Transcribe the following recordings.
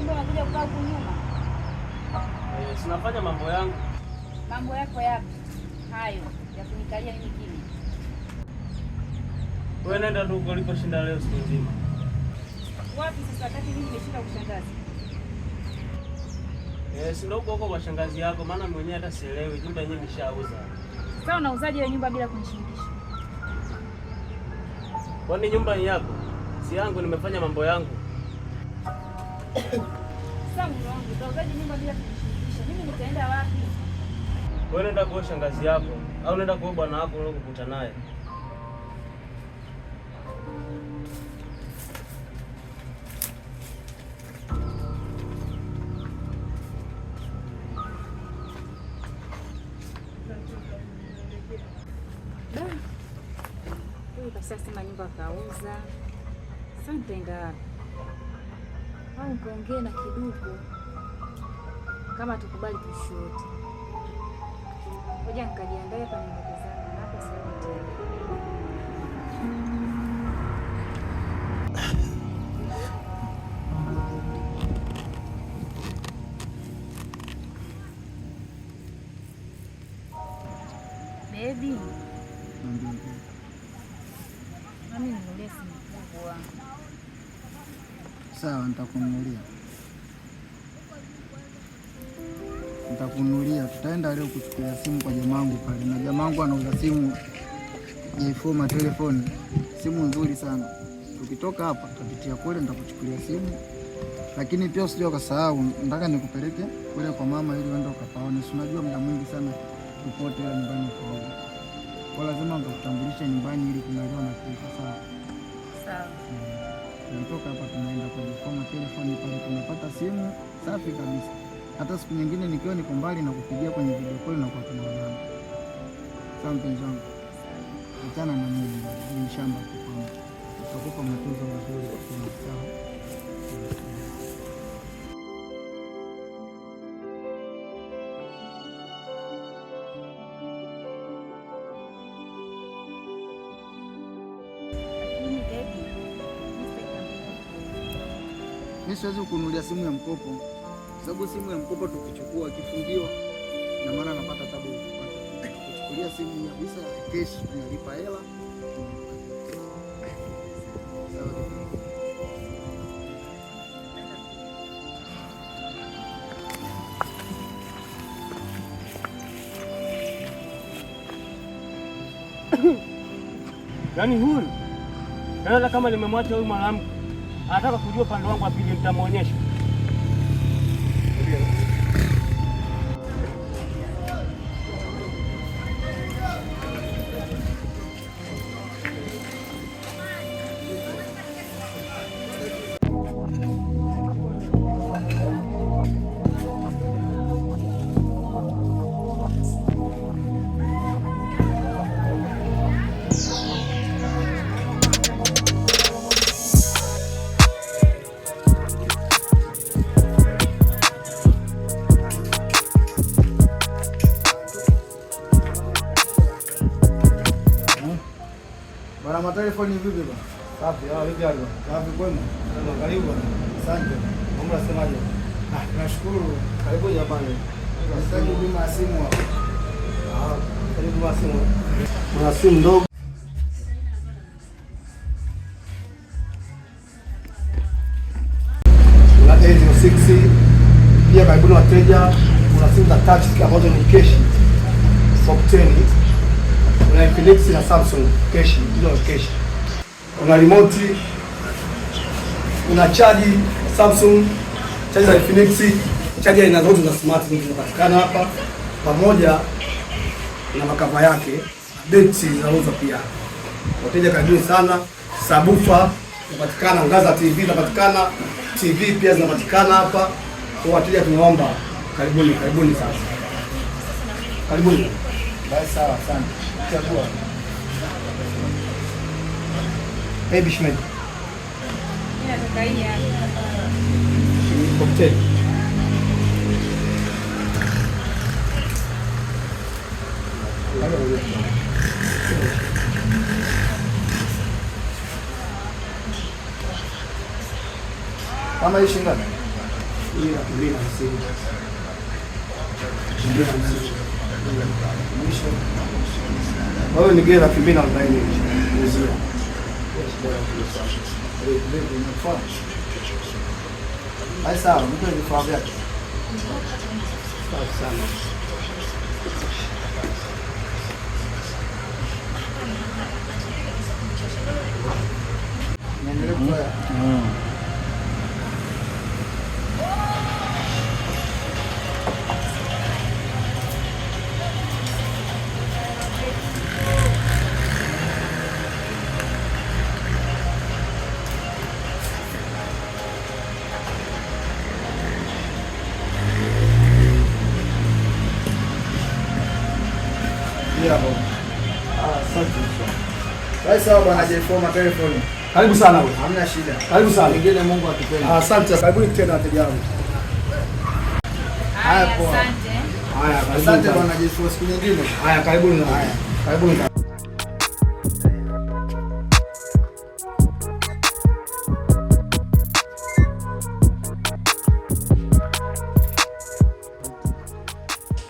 kumbe unakuja kukaa huku nyuma. Sinafanya mambo yangu. Mambo yako yapi? Hayo ya kunikalia mimi kimya. Wewe nenda tu uliposhinda leo siku nzima. Wapi sasa wakati mimi nimeshinda kushangaza? Si ndio huko kwa shangazi yako, maana mwenyewe hata sielewi, nyumba yenyewe nishauza. Sasa unauzaje ile nyumba bila kunishirikisha? Kwani nyumba ni yako? Si yangu, nimefanya mambo yangu. Sasa mwanangu, utauzaje nyumba bila kunishirikisha? Mimi nitaenda wapi? Wewe nenda kwa shangazi yako au nenda kwa bwana wako unaokukuta naye. Sema nyumba kauza. Sasa nitaenda wapi? Au kaongee na kiduku kama tukubali tushuti. Ngoja nikajiandae kwa nyumba zangu na hapa sasa baby. Mami ninunulie simu kubwa. Sawa, nitakununulia. Tutaenda leo kuchukua simu kwa jamangu pale, na jamangu anauza simu iPhone telefoni, simu nzuri sana. Tukitoka hapa tutapitia kule, nitakuchukulia simu, lakini pia usije ukasahau, nataka nikupeleke kule kwa mama ili uende ukapaone. Si unajua muda mwingi sana tupote ile nyumbani kwa lazima nikutambulishe nyumbani ili kunalewa na kitu. Sawa sawa. Tukitoka hapa tunaenda kwa iPhone telefoni pale, tunapata simu safi kabisa. Hata siku nyingine nikiwa niko mbali na kupigia kwenye video call na kwa tunaonana. Sawa mpenzi wangu. Achana na mimi, ni shamba kwa. Tutakupa matunzo mazuri kwa sawa. Mimi siwezi kununulia simu ya mkopo. Sababu simu ya mkopo tukichukua kifungiwa na maana napata tabu kupata. Kuchukulia simu ya visa cash tunalipa hela. Yaani huyu naona kama nimemwacha huyu mwanamke anataka kujua pande wangu wa pili, nitamuonyesha. Bwana telefoni vipi bwana? Safi, vipi hapo? Safi kwema. Karibu bwana. Asante. Mungu asemaje? Nashukuru. Karibu jamani. Nahitaji huduma ya simu hapo. Karibu kwa simu. Kuna simu ndogo. Kuna A06. Pia karibuni wateja. Kuna simu za touch ambazo ni keshi. Fold 10. Kuna Infinix na Samsung keshi, hizo keshi. Kuna remote, kuna chaji Samsung, chaji za Infinix, chaji aina zote za smart zinapatikana hapa pamoja na makava yake. Betri zinauzwa pia. Wateja karibuni sana. Sabufa zinapatikana, ngaza TV zinapatikana, TV pia zinapatikana hapa. Kwa wateja tunaomba karibuni sasa. Karibuni. Basi sawa, asante. Chagua. Bishman. Mimi nataka hii hapa. Cocktail. Kama hii shilingi ngapi? Ile ya kibina msimu. Wewe ni gera kibina 40 uzia. Hai sawa, mtu vifaa vyake. Safi sana. Sawa bwana J4 telefoni. Karibu sana wewe. Hamna shida. Karibu sana. Wengine Mungu akipenda. Asante. Karibuni tena wateja wangu. Haya, asante. Haya, asante bwana J4, siku nyingine. Haya, karibuni. Haya, karibuni.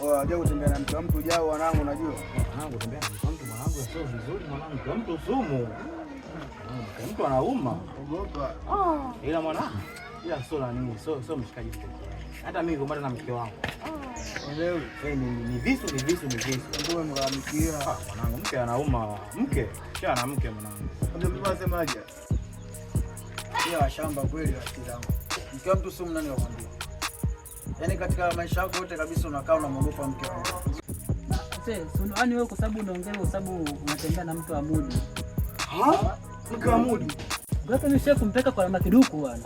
Unajua kutembea na mtu wa mtu ujao wanangu, unajua? Mwanangu kutembea na mtu wa mtu mwanangu sio vizuri mwanangu. Kwa mtu sumu. Mtu anauma. Ogopa. Ila mwanangu, ila sio nani, sio mshikaji tu. Hata mimi gombana na mke wangu. Leo Ni visu. ndio mngalamikia. Mwanangu mke anauma. Mke, sio ana mke mwanangu. Ndio mtu anasemaje? Pia shamba kweli wasikiza. Mke wa mtu sumu nani wakwambia? Yaani katika maisha yako yote kabisa unakaa unamwogopa mke wako. Yaani wewe kwa sababu unaongea kwa sababu unatembea na mtu wa mudi. Mke wa mudi. Ngoja mimi shefu kumpeka kwa mama kiduku bwana.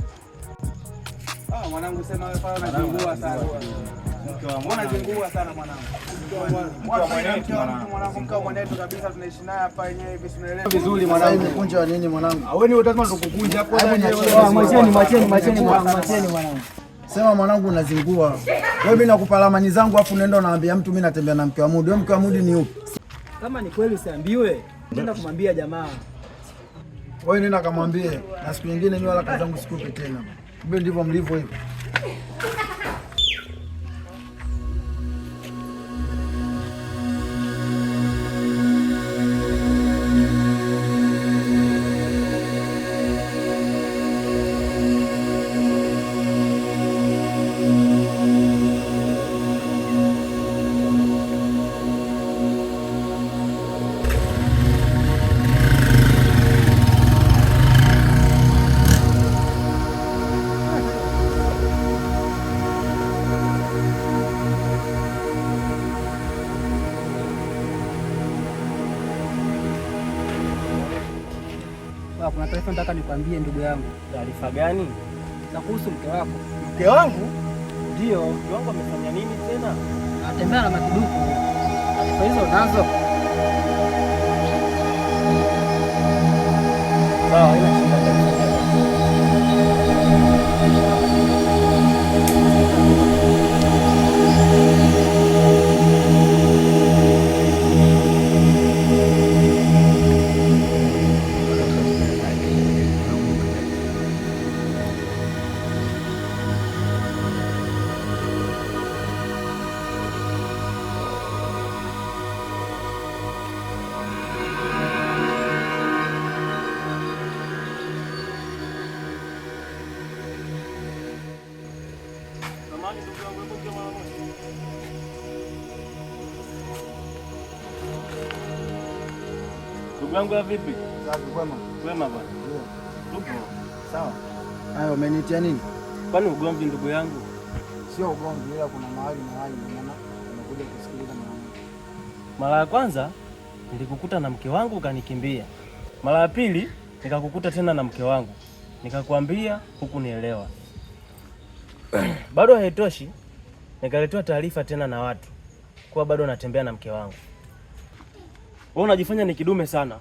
Mwanangu sema wewe pale unazingua sana. Mke wa mwana zingua sana mwanangu. Mwanangu mkao mwanetu kabisa tunaishi naye hapa yenyewe hivi tunaelewa vizuri mwanangu. Kunja wa nini mwanangu? Wewe ni unataka tukukunja hapo. Mwacheni mwanangu. Sema mwanangu unazingua. Wewe mimi nakupa lamani zangu afu unaenda unaambia mtu mimi natembea na mke wa mudi. Wewe mke wa mudi ni upi? Kama ni kweli usiambiwe. Nenda kumwambia jamaa. Wewe nenda kamwambie na siku nyingine mimi wala kazi zangu sikupe tena. Kumbe ndivyo mlivyo hivyo. Kuna taarifa nataka nikwambie ndugu yangu. Taarifa gani? Na kuhusu mke wako. Mke wangu? Ndio. Mke wangu amefanya nini tena? Anatembea na makiduku. Taarifa hizo unazo? Sawa, ina shida. Ndugu yangu vipi? Safi kwema. Kwema bwana. Tupo. Sawa. Hayo umenitia nini? Kwani ugomvi ndugu yangu? Sio ugomvi ila kuna mahali ndio maana nimekuja kusikiliza maneno. Mara ya kwanza nilikukuta na mke wangu ukanikimbia. Mara ya pili nikakukuta tena na mke wangu. Nikakwambia hukunielewa. Bado haitoshi. Nikaletewa taarifa tena na watu kuwa bado natembea na mke wangu. Wewe unajifanya ni kidume sana.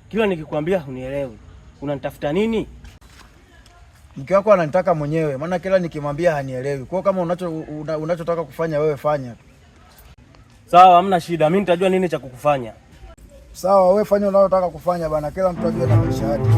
Kila nikikwambia hunielewi. Unanitafuta nini? Mke wako ananitaka mwenyewe, maana kila nikimwambia hanielewi. Kwa kama unachotaka kufanya wewe fanya. Sawa, hamna shida. Mimi nitajua nini cha kukufanya. Sawa, wewe fanya unalotaka kufanya bana, kila mtu ajue na maisha yake.